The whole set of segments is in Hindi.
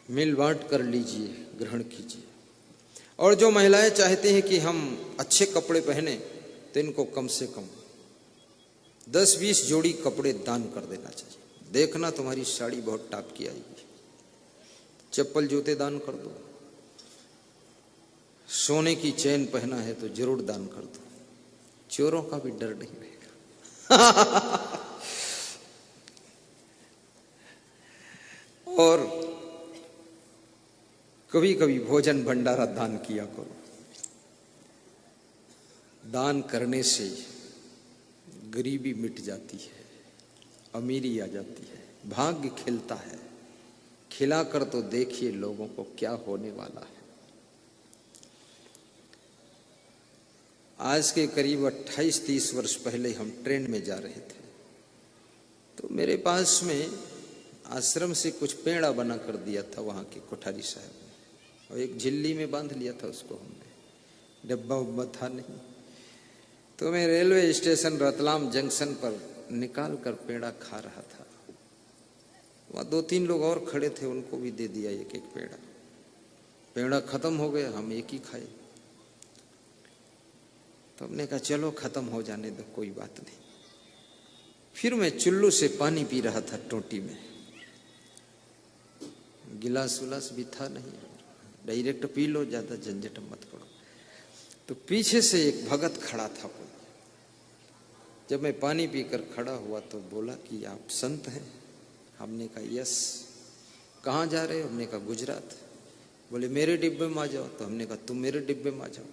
मिल बांट कर लीजिए, ग्रहण कीजिए। और जो महिलाएं चाहते हैं कि हम अच्छे कपड़े पहने, तो इनको कम से कम 10-20 जोड़ी कपड़े दान कर देना चाहिए। देखना तुम्हारी साड़ी बहुत टाप की आएगी। चप्पल जूते दान कर दो, सोने की चैन पहना है तो जरूर दान कर दो, चोरों का भी डर नहीं रहेगा। और कभी कभी भोजन भंडारा दान किया करो। दान करने से गरीबी मिट जाती है, अमीरी आ जाती है, भाग्य खिलता है। खिलाकर तो देखिए लोगों को क्या होने वाला है। आज के करीब 28-30 वर्ष पहले हम ट्रेन में जा रहे थे, तो मेरे पास में आश्रम से कुछ पेड़ा बना कर दिया था वहां के कोठारी साहब ने, और एक झिल्ली में बांध लिया था उसको हमने, डब्बा उब्बा था नहीं। तो मैं रेलवे स्टेशन रतलाम जंक्शन पर निकाल कर पेड़ा खा रहा था। वहां 2-3 लोग और खड़े थे, उनको भी दे दिया एक एक पेड़ा। पेड़ा खत्म हो गया, हम एक ही खाए। तो हमने कहा चलो खत्म हो जाने दो, कोई बात नहीं। फिर मैं चुल्लू से पानी पी रहा था टोटी में, गिलास उलास भी था नहीं, डायरेक्ट पी लो, ज्यादा झंझट मत पड़ो। तो पीछे से एक भगत खड़ा था। जब मैं पानी पीकर खड़ा हुआ तो बोला कि आप संत हैं? हमने कहा यस। कहाँ जा रहे हो? हमने कहा गुजरात। बोले मेरे डिब्बे में आ जाओ। तो हमने कहा तुम मेरे डिब्बे में आ जाओ।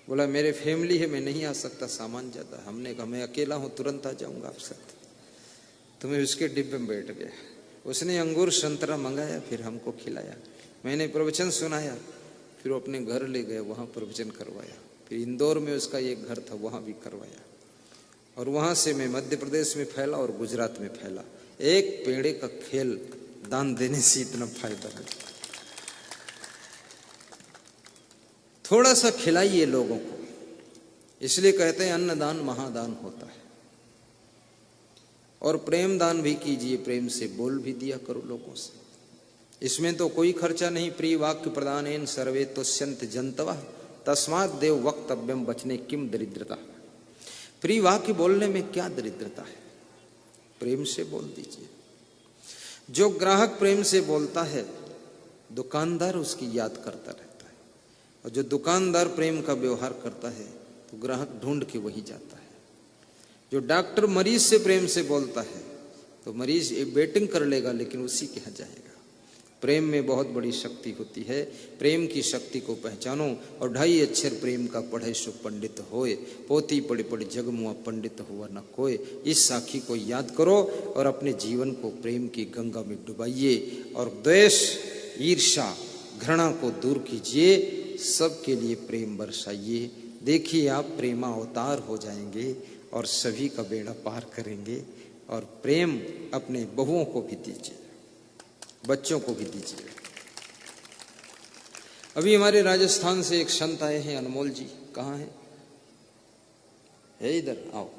बोला मेरे फैमिली है, मैं नहीं आ सकता, सामान ज्यादा। हमने कहा मैं अकेला हूं, तुरंत आ जाऊंगा आप साथ। तो मैं उसके डिब्बे में बैठ गया। उसने अंगूर संतरा मंगाया, फिर हमको खिलाया। मैंने प्रवचन सुनाया, फिर वो अपने घर ले गए, वहां प्रवचन करवाया। फिर इंदौर में उसका एक घर था, वहां भी करवाया। और वहां से मैं मध्य प्रदेश में फैला और गुजरात में फैला। एक पेड़े का खेल दान देने से इतना फायदा है। थोड़ा सा खिलाइए लोगों को, इसलिए कहते हैं अन्नदान महादान होता है। और प्रेम दान भी कीजिए, प्रेम से बोल भी दिया करो लोगों से। इसमें तो कोई खर्चा नहीं। प्रिय वाक्य प्रदानेन सर्वे तुष्यन्त जंतवः तस्मात् देव वक्तव्यम वचने किम दरिद्रता। प्रिय वाक्य बोलने में क्या दरिद्रता है? प्रेम से बोल दीजिए। जो ग्राहक प्रेम से बोलता है, दुकानदार उसकी याद करता रहता है। और जो दुकानदार प्रेम का व्यवहार करता है, तो ग्राहक ढूंढ के वही जाता है। जो डॉक्टर मरीज से प्रेम से बोलता है, तो मरीज वेटिंग कर लेगा, लेकिन उसी के यहाँ जाएगा। प्रेम में बहुत बड़ी शक्ति होती है। प्रेम की शक्ति को पहचानो। और 2.5 अक्षर प्रेम का पढ़े सो पंडित होए, पोती पढ़े पढ़े जग मुआ पंडित हुआ न कोय। इस साखी को याद करो और अपने जीवन को प्रेम की गंगा में डुबाइए। और द्वेष, ईर्ष्या, घृणा को दूर कीजिए। सबके लिए प्रेम बरसाइए। देखिए आप प्रेमा अवतार हो जाएंगे और सभी का बेड़ा पार करेंगे। और प्रेम अपने बहुओं को भी दीजिए, बच्चों को भी दीजिए। अभी हमारे राजस्थान से एक संत आए हैं, अनमोल जी। कहाँ हैं? है इधर, आओ।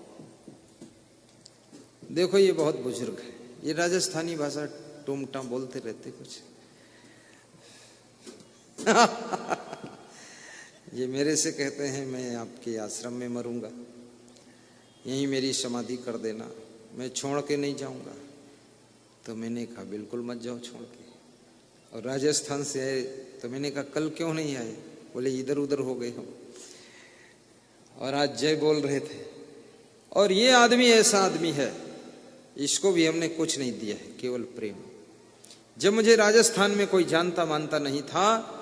देखो ये बहुत बुजुर्ग है, ये राजस्थानी भाषा टूमटा बोलते रहते कुछ। ये मेरे से कहते हैं मैं आपके आश्रम में मरूंगा, यहीं मेरी समाधि कर देना, मैं छोड़ के नहीं जाऊंगा। तो मैंने कहा बिल्कुल मत जाओ छोड़ के। और राजस्थान से आए, तो मैंने कहा कल क्यों नहीं आए? बोले इधर उधर हो गए हम, और आज जय बोल रहे थे। और ये आदमी ऐसा आदमी है, इसको भी हमने कुछ नहीं दिया है, केवल प्रेम। जब मुझे राजस्थान में कोई जानता मानता नहीं था,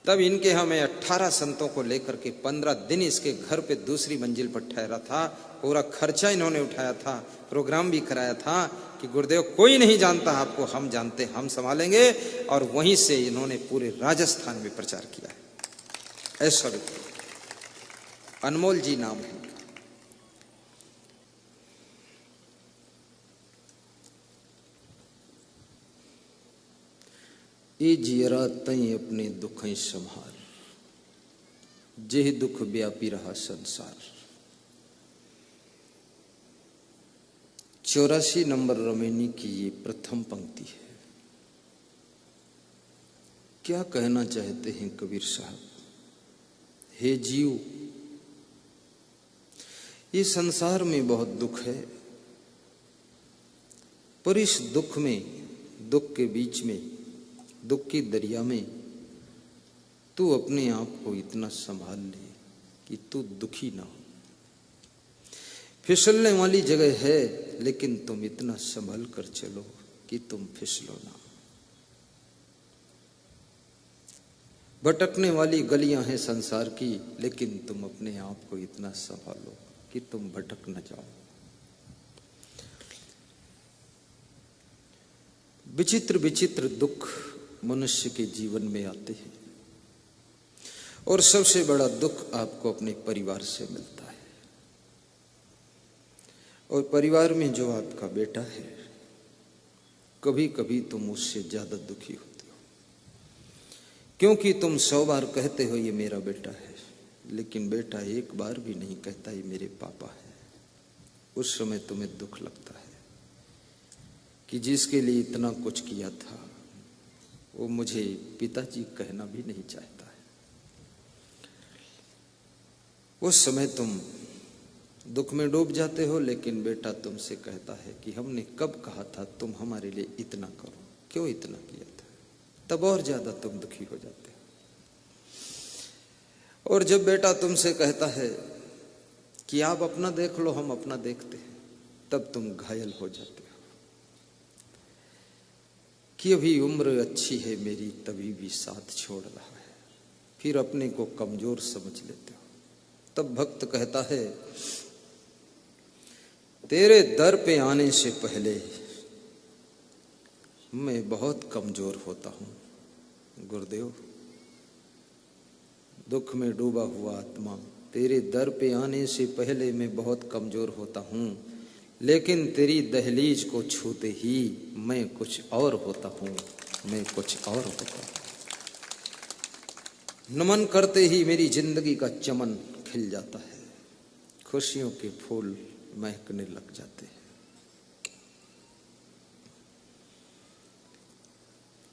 तब इनके यहाँ मैं 18 संतों को लेकर के 15 दिन इसके घर पे दूसरी मंजिल पर ठहरा था। पूरा खर्चा इन्होंने उठाया था, प्रोग्राम भी कराया था कि गुरुदेव कोई नहीं जानता आपको, हम जानते, हम संभालेंगे। और वहीं से इन्होंने पूरे राजस्थान में प्रचार किया है। ऐसा व्यक्ति अनमोल जी नाम है। ए जियरा तई अपने दुख संभार, जेह दुख व्यापी रहा संसार। 84 नंबर रमेनी की ये प्रथम पंक्ति है। क्या कहना चाहते हैं कबीर साहब? हे जीव, ये संसार में बहुत दुख है, पर इस दुख में, दुख के बीच में, दुख की दरिया में तू अपने आप को इतना संभाल ले कि तू दुखी ना हो। फिसलने वाली जगह है, लेकिन तुम इतना संभल कर चलो कि तुम फिसलो ना। भटकने वाली गलियां हैं संसार की, लेकिन तुम अपने आप को इतना संभालो कि तुम भटक न जाओ। विचित्र विचित्र दुख मनुष्य के जीवन में आते हैं, और सबसे बड़ा दुख आपको अपने परिवार से मिलता है। और परिवार में जो आपका बेटा है, कभी कभी तुम उससे ज्यादा दुखी होते हो, क्योंकि तुम 100 बार कहते हो ये मेरा बेटा है, लेकिन बेटा एक बार भी नहीं कहता ये मेरे पापा है। उस समय तुम्हें दुख लगता है कि जिसके लिए इतना कुछ किया था वो मुझे पिताजी कहना भी नहीं चाहता है। उस समय तुम दुख में डूब जाते हो, लेकिन बेटा तुमसे कहता है कि हमने कब कहा था तुम हमारे लिए इतना करो, क्यों इतना किया था? तब और ज्यादा तुम दुखी हो जाते हो। और जब बेटा तुमसे कहता है कि आप अपना देख लो, हम अपना देखते हैं, तब तुम घायल हो जाते हो कि अभी उम्र अच्छी है मेरी, तभी भी साथ छोड़ रहा है। फिर अपने को कमजोर समझ लेते हो। तब भक्त कहता है, तेरे दर पे आने से पहले मैं बहुत कमजोर होता हूं गुरुदेव। दुख में डूबा हुआ आत्मा, तेरे दर पे आने से पहले मैं बहुत कमजोर होता हूं, लेकिन तेरी दहलीज को छूते ही मैं कुछ और होता हूं, मैं कुछ और होता हूं। नमन करते ही मेरी जिंदगी का चमन खिल जाता है, खुशियों के फूल महकने लग जाते हैं।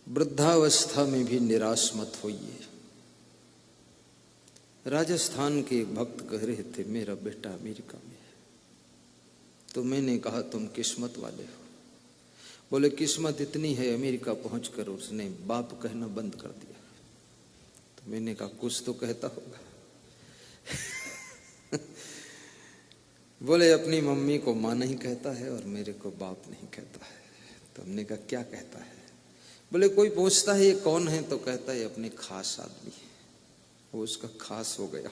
वृद्धावस्था में भी निराश मत होइए। राजस्थान के एक भक्त कह रहे थे, मेरा बेटा अमेरिका में है। तो मैंने कहा, तुम किस्मत वाले हो। बोले, किस्मत इतनी है अमेरिका पहुंचकर उसने बाप कहना बंद कर दिया। तो मैंने कहा, कुछ तो कहता होगा। बोले, अपनी मम्मी को माँ नहीं कहता है और मेरे को बाप नहीं कहता है। तो हमने कहा, क्या कहता है? बोले, कोई पूछता है ये कौन है, तो कहता है अपने खास आदमी है, वो उसका खास हो गया।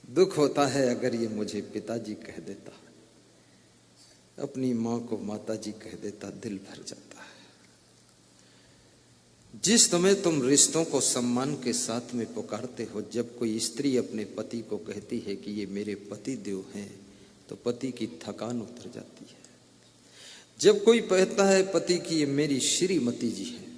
दुख होता है अगर ये मुझे पिताजी कह देता, अपनी माँ को माताजी कह देता, दिल भर जाता है। जिस समय तुम रिश्तों को सम्मान के साथ में पुकारते हो, जब कोई स्त्री अपने पति को कहती है कि ये मेरे पति देव हैं, तो पति की थकान उतर जाती है। जब कोई कहता है पति की ये मेरी श्रीमती जी है,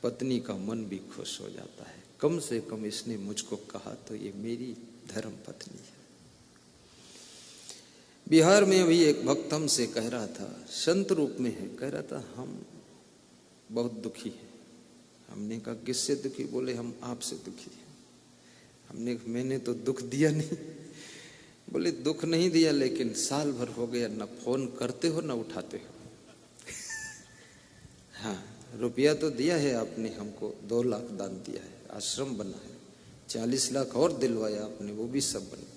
पत्नी का मन भी खुश हो जाता है, कम से कम इसने मुझको कहा तो ये मेरी धर्म पत्नी है। बिहार में अभी एक भक्त हमसे कह रहा था, संत रूप में है, कह रहा था हम बहुत दुखी हैं। हमने कहा, किससे दुखी? बोले, हम आपसे दुखी हैं। मैंने तो दुख दिया नहीं। बोले, दुख नहीं दिया, लेकिन साल भर हो गया, ना फोन करते हो ना उठाते हो। हाँ, रुपया तो दिया है आपने हमको, 2 लाख दान दिया है, आश्रम बना है, 40 लाख और दिलवाया आपने, वो भी सब बने,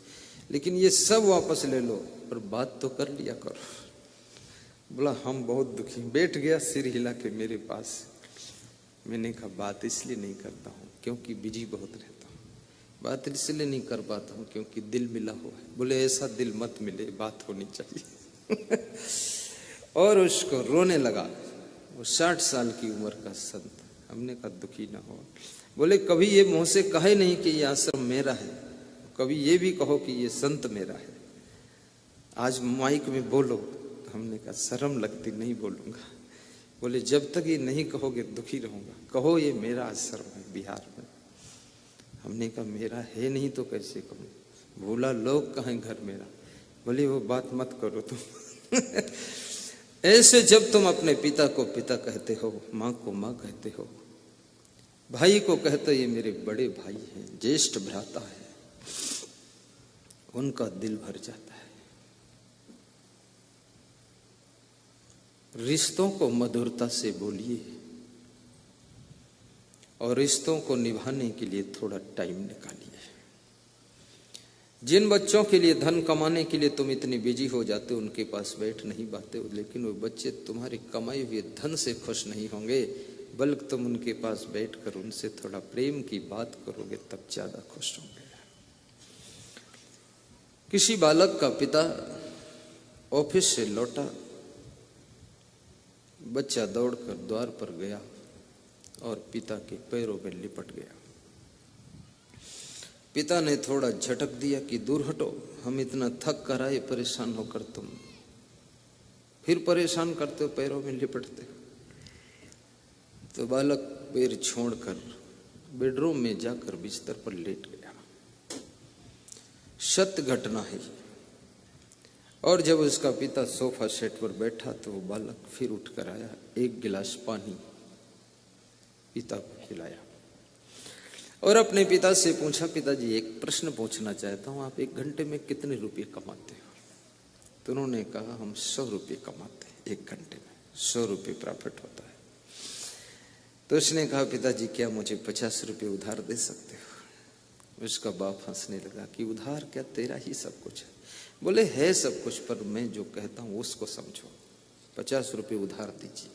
लेकिन ये सब वापस ले लो, पर बात तो कर लिया करो। बोला, हम बहुत दुखी। बैठ गया सिर हिला के मेरे पास। मैंने कहा, बात इसलिए नहीं करता हूँ क्योंकि बिजी बहुत रहता हूँ, बात इसलिए नहीं कर पाता हूँ क्योंकि दिल मिला हुआ है। बोले, ऐसा दिल मत मिले, बात होनी चाहिए। और उसको रोने लगा। वो 60 साल की उम्र का संत। हमने कहा, दुखी ना हो। बोले, कभी ये मुंह से कहे नहीं कि ये आश्रम मेरा है, कभी ये भी कहो कि ये संत मेरा है, आज माइक में बोलो। हमने कहा, शर्म लगती, नहीं बोलूंगा। बोले, जब तक ये नहीं कहोगे दुखी रहूंगा, कहो ये मेरा आश्रम है बिहार में। हमने कहा, मेरा है नहीं तो कैसे कहूँ, भूला लोग कहें घर मेरा। बोले, वो बात मत करो तुम। ऐसे जब तुम अपने पिता को पिता कहते हो, माँ को माँ कहते हो, भाई को कहते हो ये मेरे बड़े भाई हैं, ज्येष्ठ भ्राता है, उनका दिल भर जाता है। रिश्तों को मधुरता से बोलिए और रिश्तों को निभाने के लिए थोड़ा टाइम निकालिए। जिन बच्चों के लिए धन कमाने के लिए तुम इतनी बिजी हो जाते हो, उनके पास बैठ नहीं पाते हो, लेकिन वो बच्चे तुम्हारे कमाए हुए धन से खुश नहीं होंगे, बल्कि तुम उनके पास बैठकर उनसे थोड़ा प्रेम की बात करोगे तब ज्यादा खुश होंगे। किसी बालक का पिता ऑफिस से लौटा, बच्चा दौड़कर द्वार पर गया और पिता के पैरों में लिपट गया। पिता ने थोड़ा झटक दिया कि दूर हटो, हम इतना थक कर आए, परेशान होकर तुम फिर परेशान करते हो, पैरों में लिपटते हो। तो बालक पैर छोड़कर बेडरूम में जाकर बिस्तर पर लेट गया। सत्य घटना है। और जब उसका पिता सोफा सेट पर बैठा तो वो बालक फिर उठकर आया, एक गिलास पानी पिता को पिलाया और अपने पिता से पूछा, पिताजी एक प्रश्न पूछना चाहता हूं, आप 1 घंटे में कितने रुपये कमाते हो? तो उन्होंने कहा, हम 100 रुपये कमाते हैं, 1 घंटे में 100 रुपये प्रॉफिट होता है। तो उसने कहा, पिताजी क्या मुझे 50 रुपये उधार दे सकते हो? उसका बाप हंसने लगा कि उधार क्या, तेरा ही सब कुछ है। बोले है सब कुछ, पर मैं जो कहता हूं उसको समझो, 50 रुपये उधार दीजिए।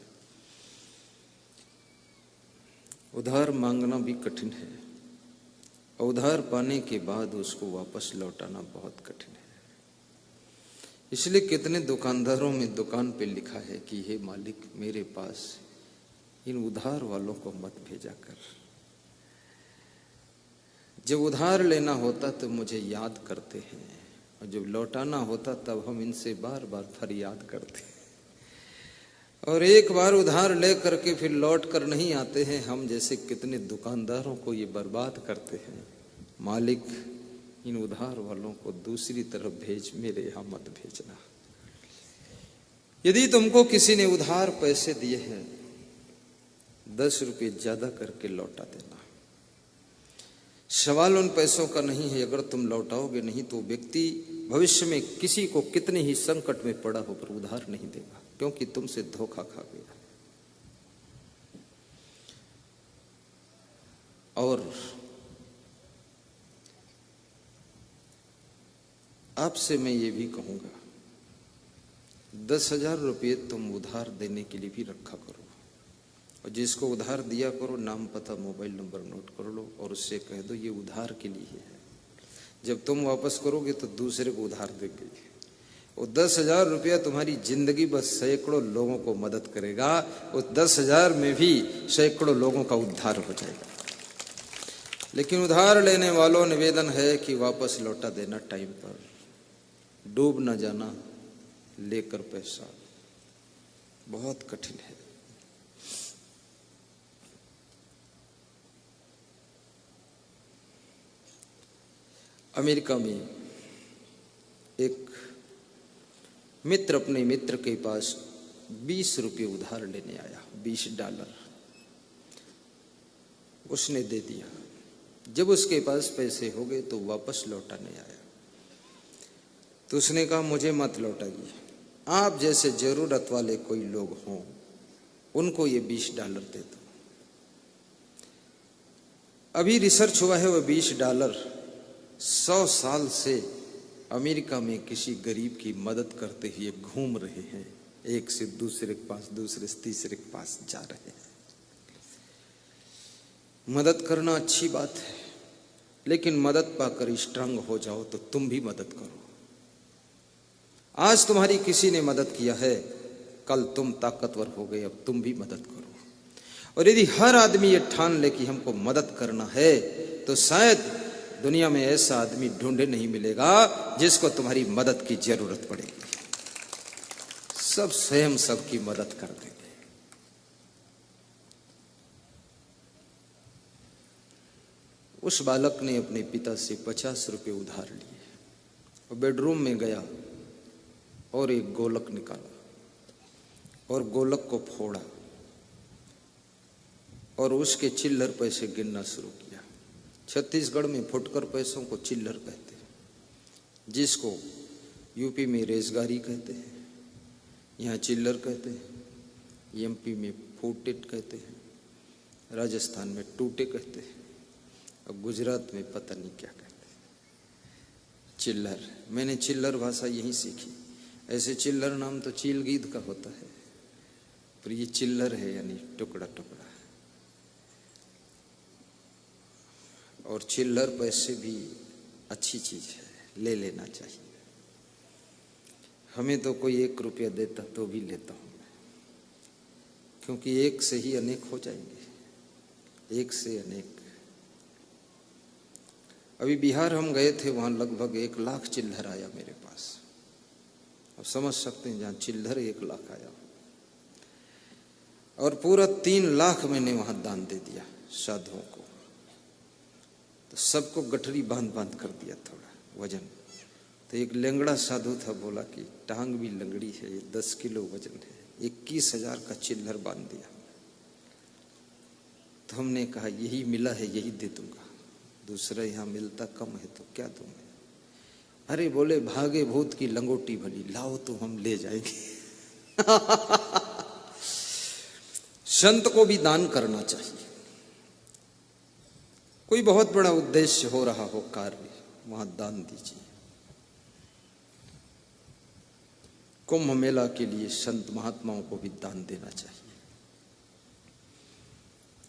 उधार मांगना भी कठिन है, उधार पाने के बाद उसको वापस लौटाना बहुत कठिन है। इसलिए कितने दुकानदारों में दुकान पे लिखा है कि हे मालिक, मेरे पास इन उधार वालों को मत भेजा कर, जब उधार लेना होता तो मुझे याद करते हैं, और जब लौटाना होता तब हम इनसे बार बार फरियाद करते हैं, और एक बार उधार ले करके फिर लौट कर नहीं आते हैं। हम जैसे कितने दुकानदारों को ये बर्बाद करते हैं। मालिक, इन उधार वालों को दूसरी तरफ भेज, मेरे यहां मत भेजना। यदि तुमको किसी ने उधार पैसे दिए हैं, 10 रुपये ज्यादा करके लौटा देना। सवाल उन पैसों का नहीं है, अगर तुम लौटाओगे नहीं तो व्यक्ति भविष्य में किसी को कितने ही संकट में पड़ा हो पर उधार नहीं देगा, क्योंकि तुमसे धोखा खा गया। और आपसे मैं ये भी कहूंगा, 10,000 रुपये तुम उधार देने के लिए भी रखा करो, और जिसको उधार दिया करो नाम पता मोबाइल नंबर नोट कर लो और उससे कह दो ये उधार के लिए है, जब तुम वापस करोगे तो दूसरे को उधार देंगे। वो 10,000 रुपया तुम्हारी जिंदगी बस सैकड़ों लोगों को मदद करेगा, उस 10,000 में भी सैकड़ों लोगों का उद्धार हो जाएगा। लेकिन उधार लेने वालों निवेदन है कि वापस लौटा देना टाइम पर, डूब न जाना लेकर पैसा, बहुत कठिन है। अमेरिका में एक मित्र अपने मित्र के पास 20 रुपये उधार लेने आया, $20 उसने दे दिया। जब उसके पास पैसे हो गए तो वापस लौटाने आया, तो उसने कहा मुझे मत लौटाइए, आप जैसे जरूरत वाले कोई लोग हों उनको ये $20 दे दो। अभी रिसर्च हुआ है, वो $20 100 साल से अमेरिका में किसी गरीब की मदद करते हुए घूम रहे हैं, एक से दूसरे के पास, दूसरे से तीसरे के पास जा रहे हैं। मदद करना अच्छी बात है, लेकिन मदद पाकर स्ट्रांग हो जाओ तो तुम भी मदद करो। आज तुम्हारी किसी ने मदद किया है, कल तुम ताकतवर हो गए, अब तुम भी मदद करो। और यदि हर आदमी ये ठान ले कि हमको मदद करना है, तो शायद दुनिया में ऐसा आदमी ढूंढे नहीं मिलेगा जिसको तुम्हारी मदद की जरूरत पड़ेगी। सब स्वयं सबकी मदद कर देंगे। उस बालक ने अपने पिता से 50 रुपये उधार लिए और बेडरूम में गया और एक गोलक निकाला और गोलक को फोड़ा और उसके चिल्लर पैसे गिनना शुरू किया। छत्तीसगढ़ में फुटकर पैसों को चिल्लर कहते हैं, जिसको यूपी में रेजगारी कहते हैं, यहाँ चिल्लर कहते हैं, एमपी में फूटेट कहते हैं, राजस्थान में टूटे कहते हैं, और गुजरात में पता नहीं क्या कहते हैं, चिल्लर। मैंने चिल्लर भाषा यहीं सीखी। ऐसे चिल्लर नाम तो चीलगीद का होता है, पर ये चिल्लर है, यानी टुकड़ा टुकड़ा। और चिल्लर पैसे भी अच्छी चीज है, ले लेना चाहिए। हमें तो कोई 1 रुपया देता तो भी लेता हूं मैं, क्योंकि एक से ही अनेक हो जाएंगे, एक से अनेक। अभी बिहार हम गए थे, वहां लगभग 1 लाख चिल्लर आया मेरे पास। अब समझ सकते हैं, जहां चिल्लर 1 लाख आया, और पूरा 3 लाख मैंने वहां दान दे दिया साधुओं को। तो सबको गठरी बांध बांध कर दिया, थोड़ा वजन। तो एक लेंगड़ा साधु था, बोला कि टांग भी लंगड़ी है, ये 10 किलो वजन है, 21,000 का चिल्लर बांध दिया। तो हमने कहा यही मिला है, यही दे दूंगा, दूसरा यहाँ मिलता कम है तो क्या दूं मैं। अरे बोले भागे भूत की लंगोटी भली, लाओ तो हम ले जाएंगे। संत को भी दान करना चाहिए। कोई बहुत बड़ा उद्देश्य हो रहा हो कार्य, वहां दान दीजिए। कुंभ मेला के लिए संत महात्माओं को भी दान देना चाहिए।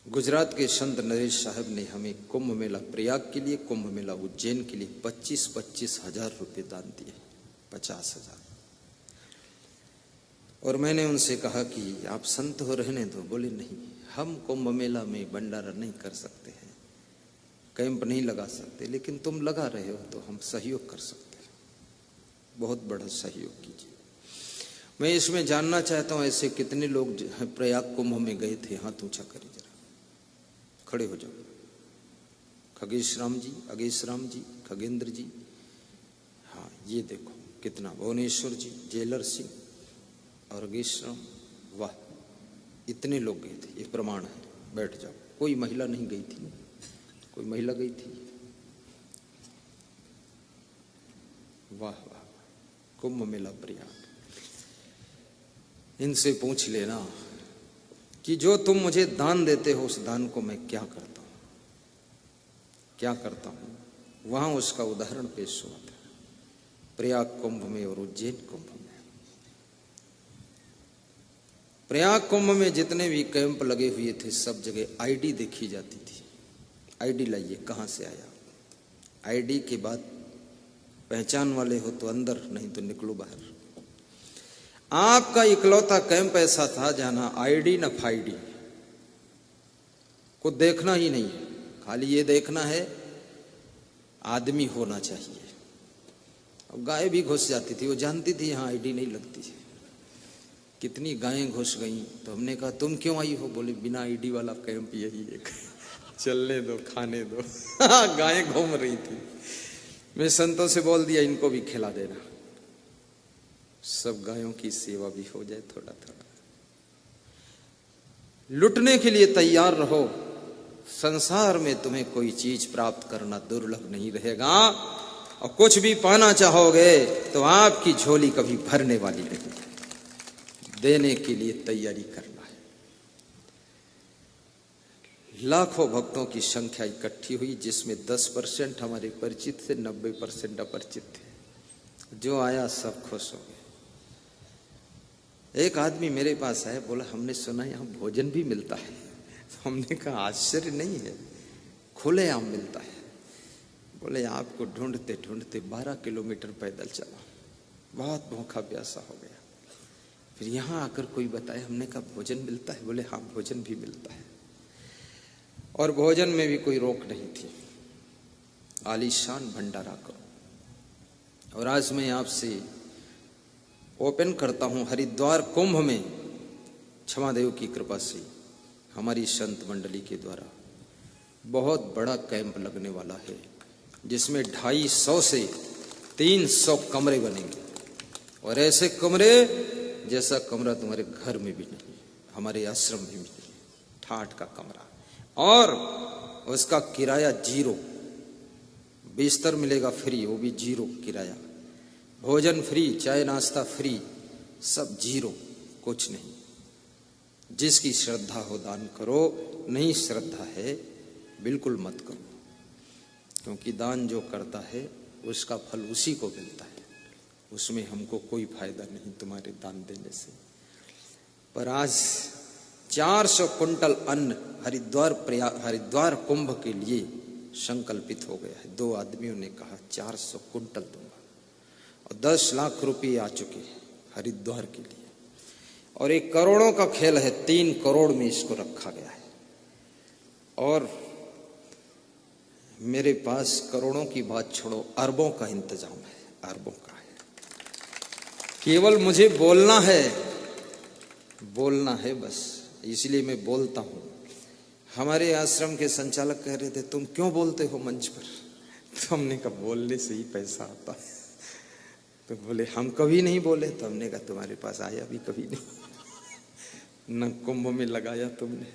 गुजरात के संत नरेश साहब ने हमें कुंभ मेला प्रयाग के लिए, कुंभ मेला उज्जैन के लिए 25-25 हजार रुपये दान दिए, 50,000। और मैंने उनसे कहा कि आप संत हो, रहने दो। बोले नहीं, हम कुंभ मेला में भंडारा नहीं कर सकते हैं, कैंप नहीं लगा सकते, लेकिन तुम लगा रहे हो तो हम सहयोग कर सकते हैं, बहुत बड़ा सहयोग कीजिए। मैं इसमें जानना चाहता हूं, ऐसे कितने लोग प्रयाग कुंभ में गए थे? हाथ ऊंचा करिए जरा, खड़े हो जाओ। खगेश राम जी, अगेश राम जी, खगेंद्र जी, हाँ ये देखो कितना। भुवनेश्वर जी, जेलर सिंह और अगेश राम, वाह, इतने लोग गए थे, ये प्रमाण है। बैठ जाओ। कोई महिला नहीं गई थी? कोई महिला गई थी? वाह वाह, कुंभ मेला प्रयाग। इनसे पूछ लेना कि जो तुम मुझे दान देते हो, उस दान को मैं क्या करता हूं, क्या करता हूं। वहां उसका उदाहरण पेश हुआ था, प्रयाग कुंभ में और उज्जैन कुंभ में। प्रयाग कुंभ में जितने भी कैंप लगे हुए थे, सब जगह आईडी देखी जाती थी। आईडी लाइए, कहां से आया। आईडी के बाद पहचान वाले हो तो अंदर, नहीं तो निकलो बाहर। आपका इकलौता कैंप ऐसा था जहां ना आईडी ना फाईडी, को देखना ही नहीं है, खाली ये देखना है आदमी होना चाहिए। अब गाय भी घुस जाती थी, वो जानती थी यहाँ आईडी नहीं लगती है। कितनी गायें घुस गई, तो हमने कहा तुम क्यों आई हो? बोले बिना आईडी वाला कैंप यही एक, चलने दो, खाने दो। गायें घूम रही थी। मैं संतों से बोल दिया इनको भी खिला देना, सब गायों की सेवा भी हो जाए थोड़ा थोड़ा। लुटने के लिए तैयार रहो, संसार में तुम्हें कोई चीज प्राप्त करना दुर्लभ नहीं रहेगा, और कुछ भी पाना चाहोगे तो आपकी झोली कभी भरने वाली नहीं। देने के लिए तैयारी करना है। लाखों भक्तों की संख्या इकट्ठी हुई, जिसमें 10% हमारे परिचित थे, 90% अपरिचित थे। जो आया सब खुश हो गए। एक आदमी मेरे पास आया, बोला हमने सुना यहाँ भोजन भी मिलता है। हमने कहा आश्चर्य नहीं है, खुलेआम मिलता है। बोले आपको ढूंढते ढूंढते 12 किलोमीटर पैदल चला, बहुत भूखा प्यासा हो गया। फिर यहाँ आकर कोई बताया, हमने कहा भोजन मिलता है? बोले हाँ भोजन भी मिलता है, और भोजन में भी कोई रोक नहीं थी। आलीशान भंडारा करो। और आज मैं आपसे ओपन करता हूं, हरिद्वार कुंभ में क्षमादेव की कृपा से हमारी संत मंडली के द्वारा बहुत बड़ा कैंप लगने वाला है, जिसमें 250 से 300 कमरे बनेंगे। और ऐसे कमरे जैसा कमरा तुम्हारे घर में भी नहीं, हमारे आश्रम में भी नहीं। ठाठ का कमरा, और उसका किराया 0। बिस्तर मिलेगा फ्री, वो भी 0 किराया। भोजन फ्री, चाय नाश्ता फ्री, सब 0, कुछ नहीं। जिसकी श्रद्धा हो दान करो, नहीं श्रद्धा है बिल्कुल मत करो, क्योंकि दान जो करता है उसका फल उसी को मिलता है। उसमें हमको कोई फायदा नहीं तुम्हारे दान देने से। पर आज 400 कुंटल अन्न हरिद्वार कुंभ के लिए संकल्पित हो गया है। 2 आदमियों ने कहा 400 कुंटल दूंगा, और 10 लाख रुपए आ चुके हैं हरिद्वार के लिए। और एक करोड़ों का खेल है, 3 करोड़ में इसको रखा गया है। और मेरे पास करोड़ों की बात छोड़ो, अरबों का इंतजाम है, अरबों का है। केवल मुझे बोलना है बस, इसलिए मैं बोलता हूं। हमारे आश्रम के संचालक कह रहे थे तुम क्यों बोलते हो मंच पर? तो हमने कहा बोलने से ही पैसा आता है। तो बोले हम कभी नहीं बोले। तो हमने कहा तुम्हारे पास आया भी कभी नहीं, न कुंभ में लगाया तुमने।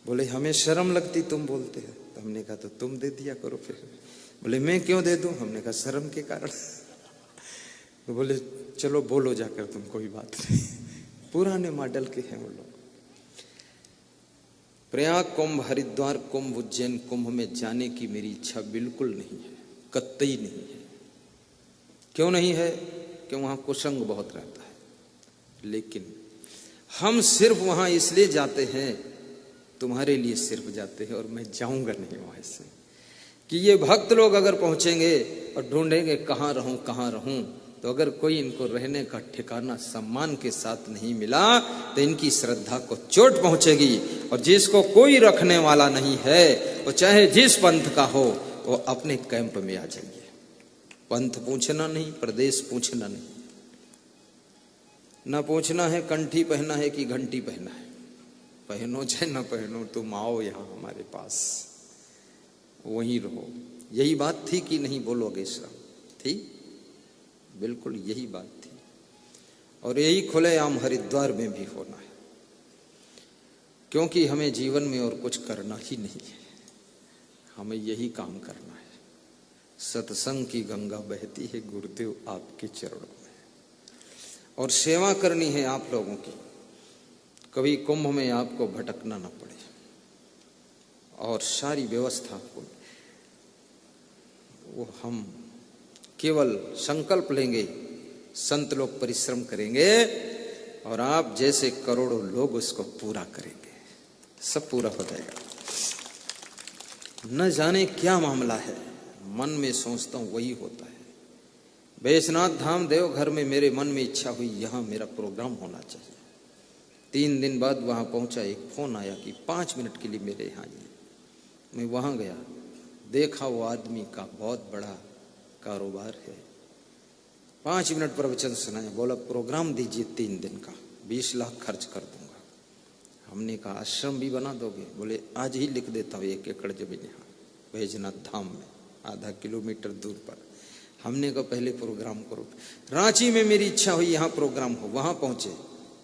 बोले हमें शर्म लगती तुम बोलते हो। तो हमने कहा तो तुम दे दिया करो फिर। बोले मैं क्यों दे दूं? हमने कहा शर्म के कारण। तो बोले चलो बोलो जाकर तुम, कोई बात नहीं। पुराने मॉडल के हैं वो लोग। प्रयाग कुंभ, हरिद्वार कुंभ, उज्जैन कुंभ में जाने की मेरी इच्छा बिल्कुल नहीं है, कतई नहीं है। क्यों नहीं है? क्यों वहां कुसंग बहुत रहता है। लेकिन हम सिर्फ वहां इसलिए जाते हैं, तुम्हारे लिए सिर्फ जाते हैं, और मैं जाऊंगा नहीं वहां से कि ये भक्त लोग अगर पहुंचेंगे और ढूंढेंगे कहां रहूं, तो अगर कोई इनको रहने का ठिकाना सम्मान के साथ नहीं मिला तो इनकी श्रद्धा को चोट पहुंचेगी। और जिसको कोई रखने वाला नहीं है, वो चाहे जिस पंथ का हो, वो अपने कैंप में आ जाइए। पंथ पूछना नहीं, प्रदेश पूछना नहीं, ना पूछना है कंठी पहना है कि घंटी पहना है। पहनो चाहे ना पहनो, तुम आओ यहां हमारे पास, वहीं रहो। यही बात थी कि नहीं बोलोगे श्रम? थी, बिल्कुल यही बात थी। और यही खुलेआम हरिद्वार में भी होना है, क्योंकि हमें जीवन में और कुछ करना ही नहीं है, हमें यही काम करना है। सत्संग की गंगा बहती है गुरुदेव आपके चरणों में, और सेवा करनी है आप लोगों की। कभी कुंभ में आपको भटकना न पड़े, और सारी व्यवस्था को वो हम केवल संकल्प लेंगे, संत लोग परिश्रम करेंगे, और आप जैसे करोड़ों लोग उसको पूरा करेंगे, सब पूरा हो जाएगा। न जाने क्या मामला है, मन में सोचता हूं वही होता है। बैजनाथ धाम देवघर में मेरे मन में इच्छा हुई यहां मेरा प्रोग्राम होना चाहिए। 3 दिन बाद वहां पहुंचा, एक फोन आया कि 5 मिनट के लिए मेरे यहाँ आइए। मैं वहां गया, देखा वो आदमी का बहुत बड़ा कारोबार है। 5 मिनट प्रवचन सुनाया, बोला प्रोग्राम दीजिए 3 दिन का, 20 लाख खर्च कर दूंगा। हमने कहा आश्रम भी बना दोगे? बोले आज ही लिख देता हूँ 1 एकड़ जमीन यहाँ बैजनाथ धाम में, आधा किलोमीटर दूर पर। हमने कहा पहले प्रोग्राम करो। रांची में मेरी इच्छा हुई यहाँ प्रोग्राम हो, वहां पहुंचे,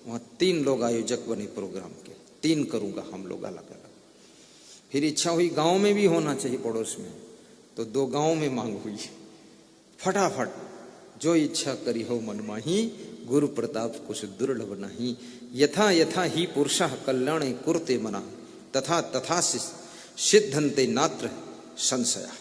वहां 3 लोग आयोजक बने प्रोग्राम के, 3 करूंगा हम लोग अलग अलग। फिर इच्छा हुई गांव में भी होना चाहिए पड़ोस में, तो 2 गांव में मांग हुई। फटाफट जो इच्छा करी हो मन माही, गुरु प्रताप कुछ दुर्लभ नहीं। यथा यथा ही पुरुषः कल्याणे कुरुते मना, तथा तथा सिद्धन्ते नात्र संशया।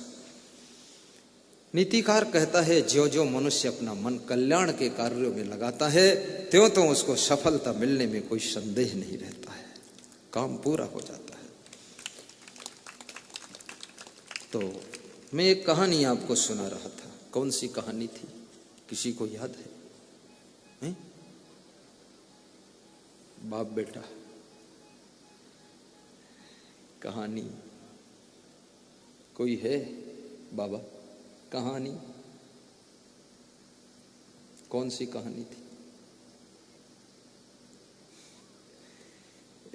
नीतिकार कहता है जो जो मनुष्य अपना मन कल्याण के कार्यों में लगाता है, त्यों तो उसको सफलता मिलने में कोई संदेह नहीं रहता है, काम पूरा हो जाता है। तो मैं एक कहानी आपको सुना रहा था। कौन सी कहानी थी, किसी को याद है? बाप बेटा कहानी कोई है? बाबा कहानी कौन सी कहानी थी?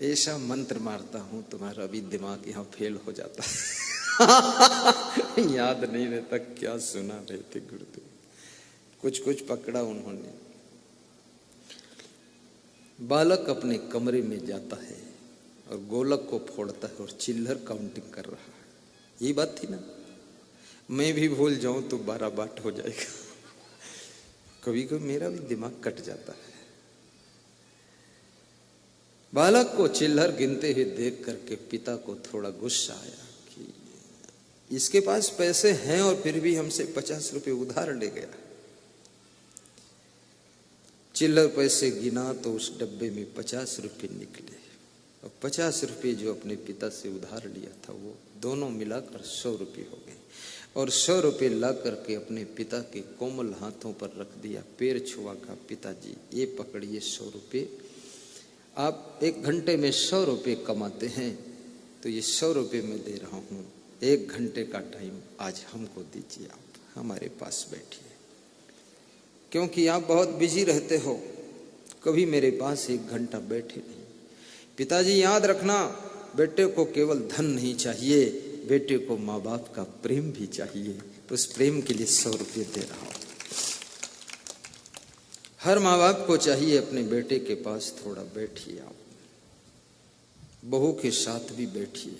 ऐसा मंत्र मारता हूं तुम्हारा भी दिमाग यहां फेल हो जाता है। याद नहीं रहता क्या सुना रहे थे गुरुदेव, कुछ कुछ पकड़ा उन्होंने। बालक अपने कमरे में जाता है और गोलक को फोड़ता है और चिल्लर काउंटिंग कर रहा है। यही बात थी ना, मैं भी भूल जाऊं तो 12 बाट हो जाएगा। कभी कभी मेरा भी दिमाग कट जाता है। बालक को चिल्लर गिनते हुए देख करके पिता को थोड़ा गुस्सा आया कि इसके पास पैसे हैं और फिर भी हमसे 50 रुपए उधार ले गया। चिल्लर पैसे गिना तो उस डब्बे में 50 रुपए निकले और 50 रुपए जो अपने पिता से उधार लिया था वो दोनों मिलाकर 100 रुपए हो गए और 100 रुपए ला करके अपने पिता के कोमल हाथों पर रख दिया। पैर छुआ का पिताजी ये पकड़िए 100 रुपए, आप 1 घंटे में 100 रुपए कमाते हैं तो ये 100 रुपए मैं दे रहा हूँ, 1 घंटे का टाइम आज हमको दीजिए, आप हमारे पास बैठिए क्योंकि आप बहुत बिजी रहते हो, कभी मेरे पास 1 घंटा बैठे नहीं। पिताजी याद रखना, बेटे को केवल धन नहीं चाहिए, बेटे को माँ बाप का प्रेम भी चाहिए, तो उस प्रेम के लिए 100 रुपये दे रहा हूं। हर माँ बाप को चाहिए अपने बेटे के पास थोड़ा बैठिए, आप बहू के साथ भी बैठिए,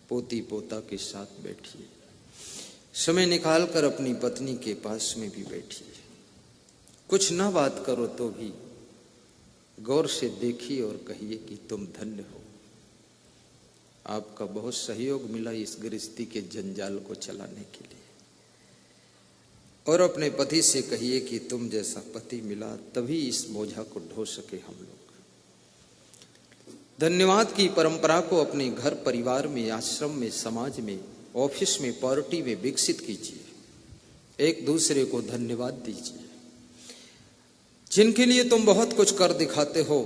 पोती पोता के साथ बैठिए, समय निकाल कर अपनी पत्नी के पास में भी बैठिए। कुछ ना बात करो तो भी गौर से देखिए और कहिए कि तुम धन्य हो, आपका बहुत सहयोग मिला इस गृहस्थी के जंजाल को चलाने के लिए। और अपने पति से कहिए कि तुम जैसा पति मिला तभी इस बोझा को ढो सके हम लोग। धन्यवाद की परंपरा को अपने घर परिवार में, आश्रम में, समाज में, ऑफिस में, पार्टी में विकसित कीजिए। एक दूसरे को धन्यवाद दीजिए। जिनके लिए तुम बहुत कुछ कर दिखाते हो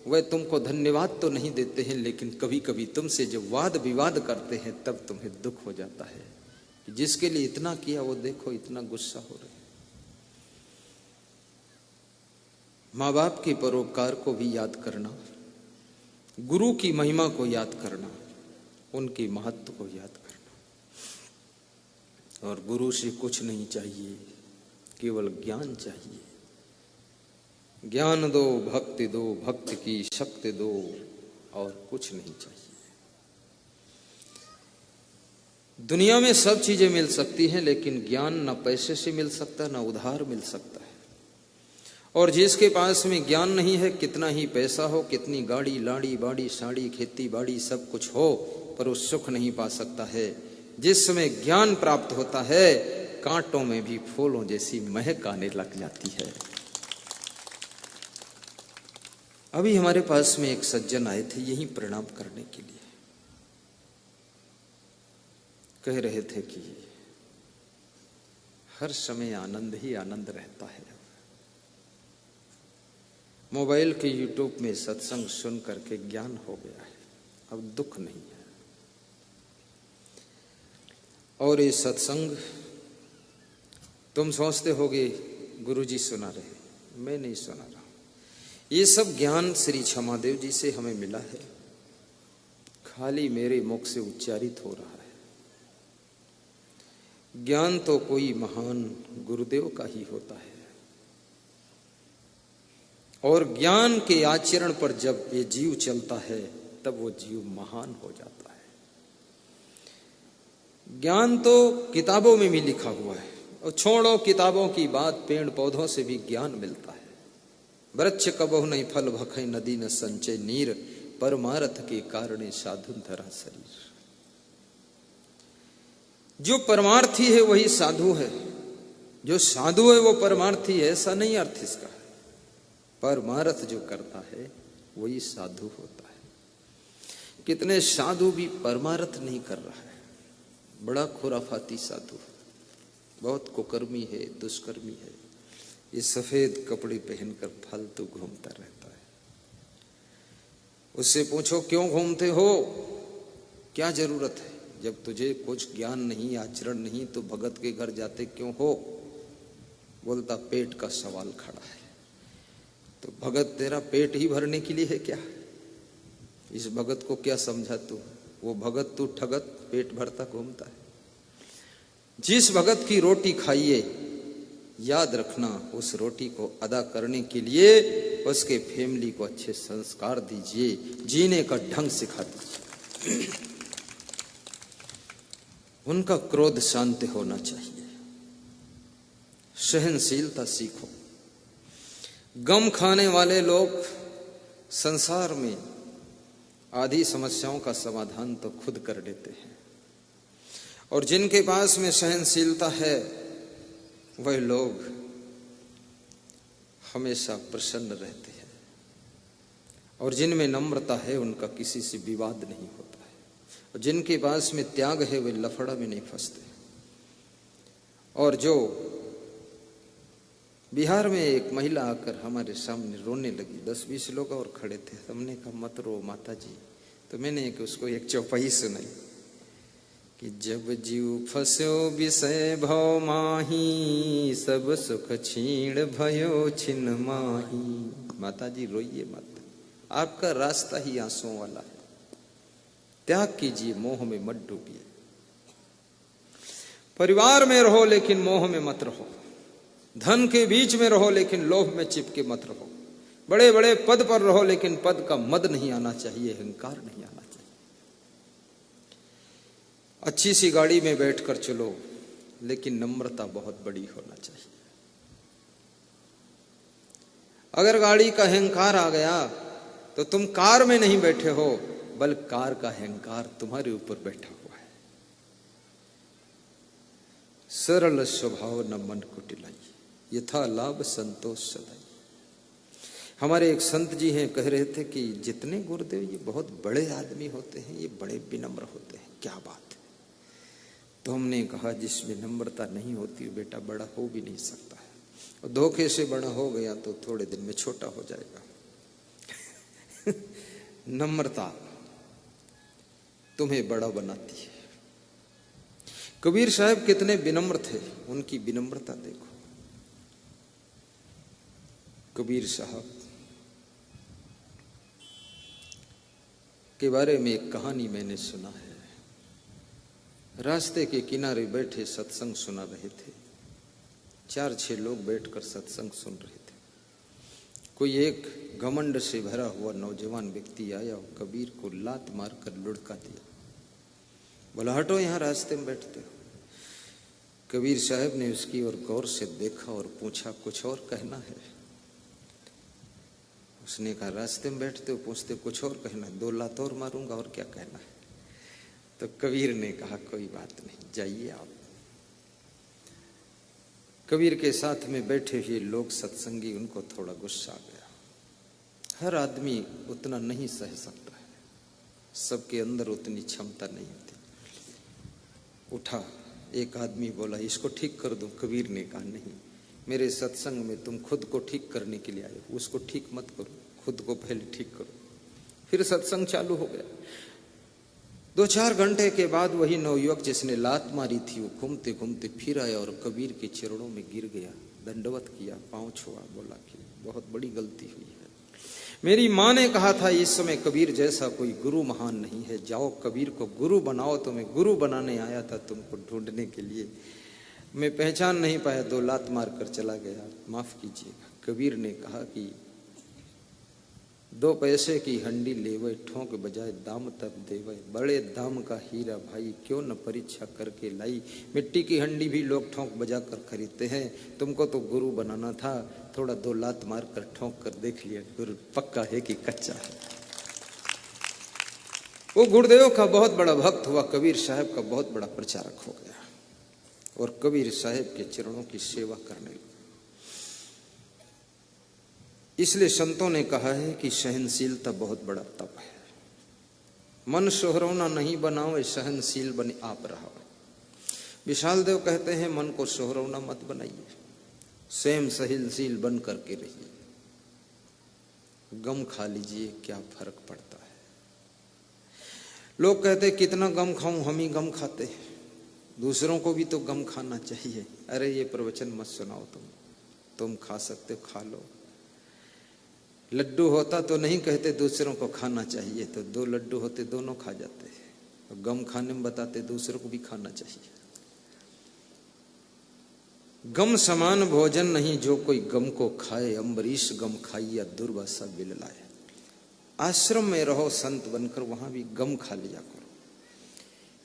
वह तुमको धन्यवाद तो नहीं देते हैं, लेकिन कभी कभी तुमसे जब वाद विवाद करते हैं तब तुम्हें दुख हो जाता है कि जिसके लिए इतना किया वो देखो इतना गुस्सा हो रहे। माँ बाप के परोपकार को भी याद करना, गुरु की महिमा को याद करना, उनके महत्व को याद करना। और गुरु से कुछ नहीं चाहिए, केवल ज्ञान चाहिए। ज्ञान दो, भक्ति दो, भक्ति की शक्ति दो, और कुछ नहीं चाहिए। दुनिया में सब चीजें मिल सकती हैं, लेकिन ज्ञान ना पैसे से मिल सकता, ना उधार मिल सकता है। और जिसके पास में ज्ञान नहीं है, कितना ही पैसा हो, कितनी गाड़ी लाड़ी बाड़ी साड़ी खेती बाड़ी सब कुछ हो, पर वो सुख नहीं पा सकता है। जिस समय ज्ञान प्राप्त होता है, कांटों में भी फूलों जैसी महक आने लग जाती है। अभी हमारे पास में एक सज्जन आए थे यहीं प्रणाम करने के लिए। कह रहे थे कि हर समय आनंद ही आनंद रहता है। मोबाइल के यूट्यूब में सत्संग सुन करके ज्ञान हो गया है, अब दुख नहीं है। और ये सत्संग तुम सोचते होगे गुरुजी सुना रहे, मैं नहीं सुना रहा। ये सब ज्ञान श्री क्षमादेव जी से हमें मिला है, खाली मेरे मुख से उच्चारित हो रहा है। ज्ञान तो कोई महान गुरुदेव का ही होता है। और ज्ञान के आचरण पर जब ये जीव चलता है तब वो जीव महान हो जाता है। ज्ञान तो किताबों में भी लिखा हुआ है, और छोड़ो किताबों की बात, पेड़ पौधों से भी ज्ञान मिलता है। वृक्ष कबहु नहीं फल भखै, नदी न संचय नीर, परमार्थ के कारणे साधुन धरा शरीर। जो परमार्थी है वही साधु है, जो साधु है वो परमार्थी है, ऐसा नहीं अर्थ इसका। परमार्थ जो करता है वही साधु होता है। कितने साधु भी परमार्थ नहीं कर रहा है, बड़ा खुराफाती साधु, बहुत कुकर्मी है, दुष्कर्मी है। ये सफेद कपड़े पहनकर फालतू घूमता रहता है। उससे पूछो क्यों घूमते हो, क्या जरूरत है? जब तुझे कुछ ज्ञान नहीं, आचरण नहीं, तो भगत के घर जाते क्यों हो? बोलता पेट का सवाल खड़ा है। तो भगत तेरा पेट ही भरने के लिए है क्या? इस भगत को क्या समझा तू? वो भगत तू ठगत पेट भरता घूमता है। जिस भगत की रोटी खाइए, याद रखना उस रोटी को अदा करने के लिए उसके फैमिली को अच्छे संस्कार दीजिए, जीने का ढंग सिखा दीजिए। उनका क्रोध शांत होना चाहिए, सहनशीलता सीखो। गम खाने वाले लोग संसार में आधी समस्याओं का समाधान तो खुद कर लेते हैं, और जिनके पास में सहनशीलता है वह लोग हमेशा प्रसन्न रहते हैं, और जिनमें नम्रता है उनका किसी से विवाद नहीं होता है, और जिनके पास में त्याग है वे लफड़ा में नहीं फंसते। और जो बिहार में एक महिला आकर हमारे सामने रोने लगी, 10-20 लोग और खड़े थे, हमने कहा मत रो माता जी, तो मैंने उसको एक चौपाई सुनाई कि जब जीव फस्यो विषय भव माही, सब सुख छीण भयो छिन माही। माता जी रोइए मत, आपका रास्ता ही आंसुओं वाला है, त्याग कीजिए, मोह में मत डूबिए। परिवार में रहो लेकिन मोह में मत रहो, धन के बीच में रहो लेकिन लोभ में चिपके मत रहो, बड़े बड़े पद पर रहो लेकिन पद का मद नहीं आना चाहिए, अहंकार नहीं आना चाहिए। अच्छी सी गाड़ी में बैठकर चलो लेकिन नम्रता बहुत बड़ी होना चाहिए। अगर गाड़ी का अहंकार आ गया तो तुम कार में नहीं बैठे हो, बल्कि कार का अहंकार तुम्हारे ऊपर बैठा हुआ है। सरल स्वभाव न मन कुटिलाई, यथा लाभ संतोष सदाई। हमारे एक संत जी हैं, कह रहे थे कि जितने गुरुदेव ये बहुत बड़े आदमी होते हैं ये बड़े विनम्र होते हैं, क्या बात है। तो हमने कहा जिसमें नम्रता नहीं होती बेटा बड़ा हो भी नहीं सकता है, और धोखे से बड़ा हो गया तो थोड़े दिन में छोटा हो जाएगा। नम्रता तुम्हें बड़ा बनाती है। कबीर साहब कितने विनम्र थे, उनकी विनम्रता देखो। कबीर साहब के बारे में एक कहानी मैंने सुना है। रास्ते के किनारे बैठे सत्संग सुना रहे थे, 4-6 लोग बैठकर सत्संग सुन रहे थे। कोई एक घमंड से भरा हुआ नौजवान व्यक्ति आया और कबीर को लात मारकर लुढ़का दिया, बोला हटो यहाँ रास्ते में बैठते हो। कबीर साहब ने उसकी ओर गौर से देखा और पूछा कुछ और कहना है। उसने कहा रास्ते में बैठते हो, पूछते कुछ और कहना है, 2 लात और मारूंगा और क्या कहना है। तो कबीर ने कहा कोई बात नहीं, जाइए आप। कबीर के साथ में बैठे हुए लोग सत्संगी, उनको थोड़ा गुस्सा आ गया। हर आदमी उतना नहीं सह सकता है, सबके अंदर उतनी क्षमता नहीं होती। उठा एक आदमी बोला इसको ठीक कर दूं। कबीर ने कहा नहीं, मेरे सत्संग में तुम खुद को ठीक करने के लिए आए हो, उसको ठीक मत करो, खुद को पहले ठीक करो। फिर सत्संग चालू हो गया। 2-4 घंटे के बाद वही नवयुवक जिसने लात मारी थी वो घूमते घूमते फिर आया और कबीर के चरणों में गिर गया, दंडवत किया, पांव छुआ, बोला कि बहुत बड़ी गलती हुई है। मेरी माँ ने कहा था इस समय कबीर जैसा कोई गुरु महान नहीं है, जाओ कबीर को गुरु बनाओ। तो मैं गुरु बनाने आया था तुमको ढूंढने के लिए, मैं पहचान नहीं पाया, 2 लात मार कर चला गया, माफ कीजिएगा। कबीर ने कहा कि 2 पैसे की हंडी लेवे, ठोंक बजाए दाम तब देवे, बड़े दाम का हीरा भाई क्यों न परीक्षा करके लाई। मिट्टी की हंडी भी लोग ठोंक बजा कर खरीदते हैं, तुमको तो गुरु बनाना था, थोड़ा 2 लात मार कर ठोंक कर देख लिया गुरु पक्का है कि कच्चा है। वो गुरुदेव का बहुत बड़ा भक्त हुआ, कबीर साहब का बहुत बड़ा प्रचारक हो गया और कबीर साहब के चरणों की सेवा करने लगा। इसलिए संतों ने कहा है कि सहनशीलता बहुत बड़ा तप है। मन सोहरौना नहीं बनाओ, सहनशील बने आप रहो। विशाल देव कहते हैं मन को सोहरौना मत बनाइए, स्वयं सहनशील बन करके रहिए। गम खा लीजिए, क्या फर्क पड़ता है। लोग कहते हैं कितना गम खाऊं, हम ही गम खाते हैं, दूसरों को भी तो गम खाना चाहिए। अरे ये प्रवचन मत सुनाओ, तुम खा सकते हो, खा लो। लड्डू होता तो नहीं कहते दूसरों को खाना चाहिए, तो 2 लड्डू होते दोनों खा जाते हैं। तो गम खाने में बताते दूसरों को भी खाना चाहिए। गम समान भोजन नहीं जो कोई गम को खाए, अम्बरीश गम खाइया दुर्वासा बिल लाए। आश्रम में रहो संत बनकर, वहां भी गम खा लिया करो।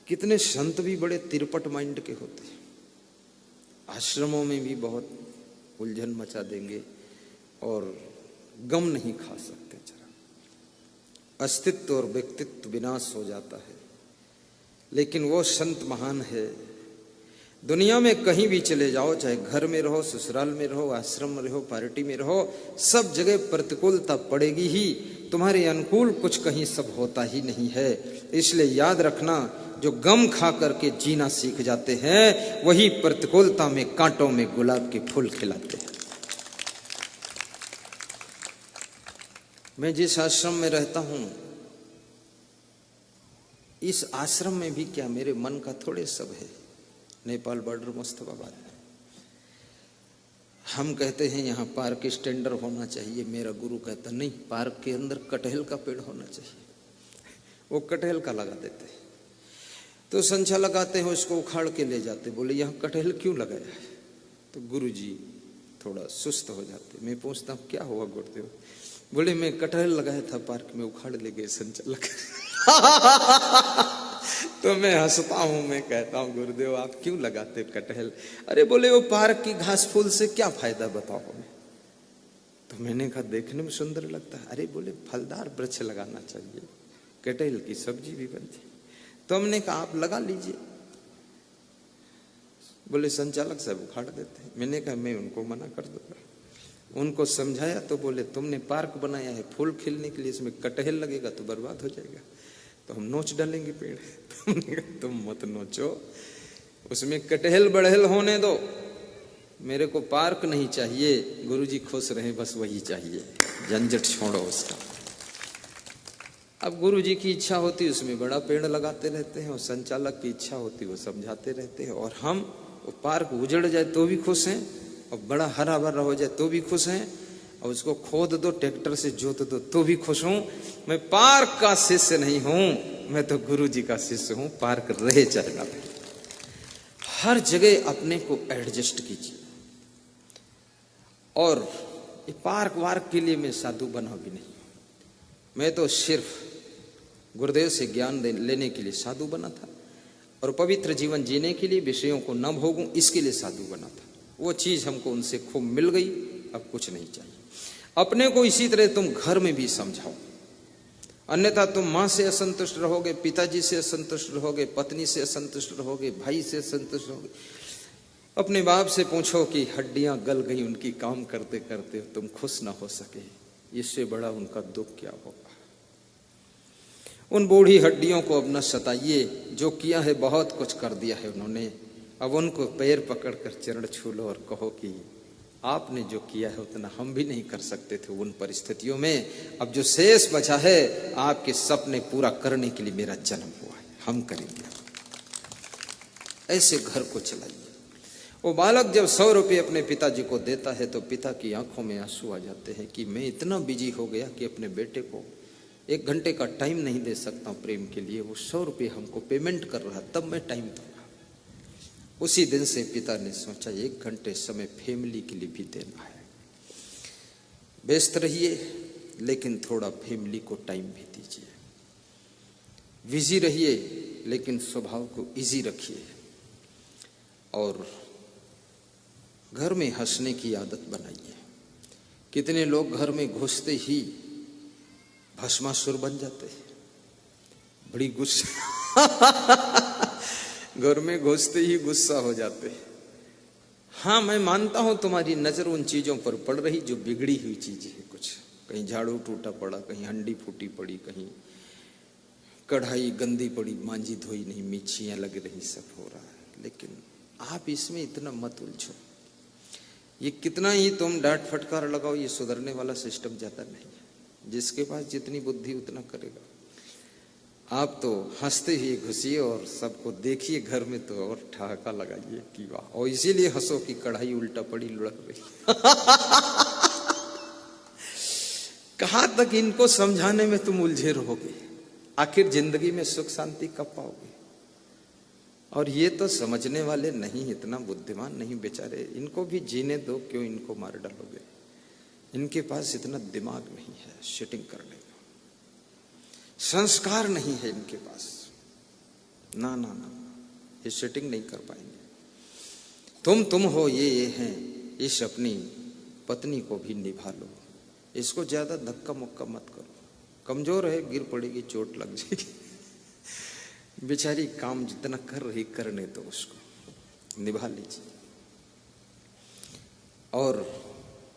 कितने संत भी बड़े तिरपट माइंड के होते हैं, आश्रमों में भी बहुत उलझन मचा देंगे और गम नहीं खा सकते। जरा अस्तित्व और व्यक्तित्व विनाश हो जाता है। लेकिन वो संत महान है। दुनिया में कहीं भी चले जाओ, चाहे घर में रहो, ससुराल में रहो, आश्रम में रहो, पार्टी में रहो, सब जगह प्रतिकूलता पड़ेगी ही। तुम्हारे अनुकूल कुछ कहीं सब होता ही नहीं है। इसलिए याद रखना, जो गम खा करके जीना सीख जाते हैं वही प्रतिकूलता में कांटों में गुलाब के फूल खिलाते हैं। मैं जिस आश्रम में रहता हूं, इस आश्रम में भी क्या मेरे मन का थोड़े सब है। नेपाल बॉर्डर मुस्तफाबाद में हम कहते हैं यहाँ पार्क स्टैंडर्ड होना चाहिए। मेरा गुरु कहता नहीं, पार्क के अंदर कटहल का पेड़ होना चाहिए। वो कटहल का लगा देते हैं, तो संचालक आते हैं, उसको उखाड़ के ले जाते। बोले यहाँ कटहल क्यों लगाया है? तो गुरुजी थोड़ा सुस्त हो जाते। मैं पूछता हूँ क्या हुआ गुरुदेव? बोले मैं कटहल लगाया था पार्क में, उखाड़ ले गए संचालक। तो मैं हंसता हूं, मैं कहता हूं गुरुदेव आप क्यों लगाते कटहल? अरे बोले वो पार्क की घास फूल से क्या फायदा बताओ हमें। तो मैंने कहा देखने में सुंदर लगता है। अरे बोले फलदार वृक्ष लगाना चाहिए, कटहल की सब्जी भी बनती। तो हमने कहा आप लगा लीजिए। बोले संचालक साहब उखाड़ देते हैं। मैंने कहा मैं उनको मना कर दूंगा। उनको समझाया तो बोले तुमने पार्क बनाया है फूल खिलने के लिए, इसमें कटहल लगेगा तो बर्बाद हो जाएगा, तो हम नोच डालेंगे पेड़। तुम मत नोचो, उसमें कटहल बढ़हल होने दो, मेरे को पार्क नहीं चाहिए। गुरुजी खुश रहे बस वही चाहिए, झंझट छोड़ो उसका। अब गुरुजी की इच्छा होती उसमें बड़ा पेड़ लगाते रहते हैं, और संचालक की इच्छा होती वो समझाते रहते हैं। और हम वो पार्क उजड़ जाए तो भी खुश हैं, और बड़ा हरा भरा हो जाए तो भी खुश हैं, और उसको खोद दो, ट्रैक्टर से जोत दो तो भी खुश हूं। मैं पार्क का शिष्य नहीं हूं, मैं तो गुरु जी का शिष्य हूं। पार्क रहे चाहे ना रहे, हर जगह अपने को एडजस्ट कीजिए। और ये पार्क वार्क के लिए मैं साधु बना भी नहीं, मैं तो सिर्फ गुरुदेव से ज्ञान लेने के लिए साधु बना था, और पवित्र जीवन जीने के लिए, विषयों को न भोगूं इसके लिए साधु बना था। वो चीज हमको उनसे खूब मिल गई, अब कुछ नहीं चाहिए। अपने को इसी तरह तुम घर में भी समझाओ, अन्यथा तुम मां से असंतुष्ट रहोगे, पिताजी से असंतुष्ट रहोगे, पत्नी से असंतुष्ट रहोगे, भाई से असंतुष्ट रहोगे। अपने बाप से पूछो कि हड्डियां गल गई उनकी काम करते करते, तुम खुश ना हो सके, इससे बड़ा उनका दुख क्या होगा। उन बूढ़ी हड्डियों को अब न सताइए, जो किया है बहुत कुछ कर दिया है उन्होंने। अब उनको पैर पकड़कर चरण छू लो और कहो कि आपने जो किया है उतना हम भी नहीं कर सकते थे उन परिस्थितियों में। अब जो शेष बचा है आपके सपने पूरा करने के लिए मेरा जन्म हुआ है, हम करेंगे। ऐसे घर को चलाइए। वो बालक जब 100 रुपये अपने पिताजी को देता है तो पिता की आंखों में आंसू आ जाते हैं कि मैं इतना बिजी हो गया कि अपने बेटे को 1 घंटे का टाइम नहीं दे सकता प्रेम के लिए। वो 100 रुपये हमको पेमेंट कर रहा, तब मैं टाइम दूंगा। उसी दिन से पिता ने सोचा 1 घंटे समय फैमिली के लिए भी देना है। व्यस्त रहिए लेकिन थोड़ा फैमिली को टाइम भी दीजिए। बिजी रहिए लेकिन स्वभाव को इजी रखिए, और घर में हंसने की आदत बनाइए। कितने लोग घर में घुसते ही भस्मासुर बन जाते हैं, बड़ी गुस्सा घर में घुसते ही गुस्सा हो जाते हैं। हाँ मैं मानता हूं तुम्हारी नजर उन चीजों पर पड़ रही जो बिगड़ी हुई चीजें है। कुछ कहीं झाड़ू टूटा पड़ा, कहीं हंडी फूटी पड़ी, कहीं कढ़ाई गंदी पड़ी, मांझी धोई नहीं, मिर्चियां लग रही, सब हो रहा है। लेकिन आप इसमें इतना मत उलझो। ये कितना ही तुम डांट फटकार लगाओ, ये सुधरने वाला सिस्टम ज्यादा नहीं है। जिसके पास जितनी बुद्धि उतना करेगा। आप तो हंसते ही घुसिए और सबको देखिए घर में, तो और ठहाका लगाइए कि वाह, और इसीलिए हंसो कि कढ़ाई उल्टा पड़ी, लुढ़क रही। कहां तक इनको समझाने में तुम उलझे रहोगे? आखिर जिंदगी में सुख शांति कब पाओगे? और ये तो समझने वाले नहीं, इतना बुद्धिमान नहीं बेचारे, इनको भी जीने दो, क्यों इनको मार डालोगे? इनके पास इतना दिमाग नहीं है शूटिंग करने का, संस्कार नहीं है इनके पास। ना ना ना, ये शूटिंग नहीं कर पाएंगे। तुम हो, ये हैं, इस अपनी पत्नी को भी निभा लो, इसको ज्यादा धक्का मुक्का मत करो, कमजोर है, गिर पड़ेगी, चोट लग जाएगी, बेचारी काम जितना कर रही करने तो उसको निभा लीजिए। और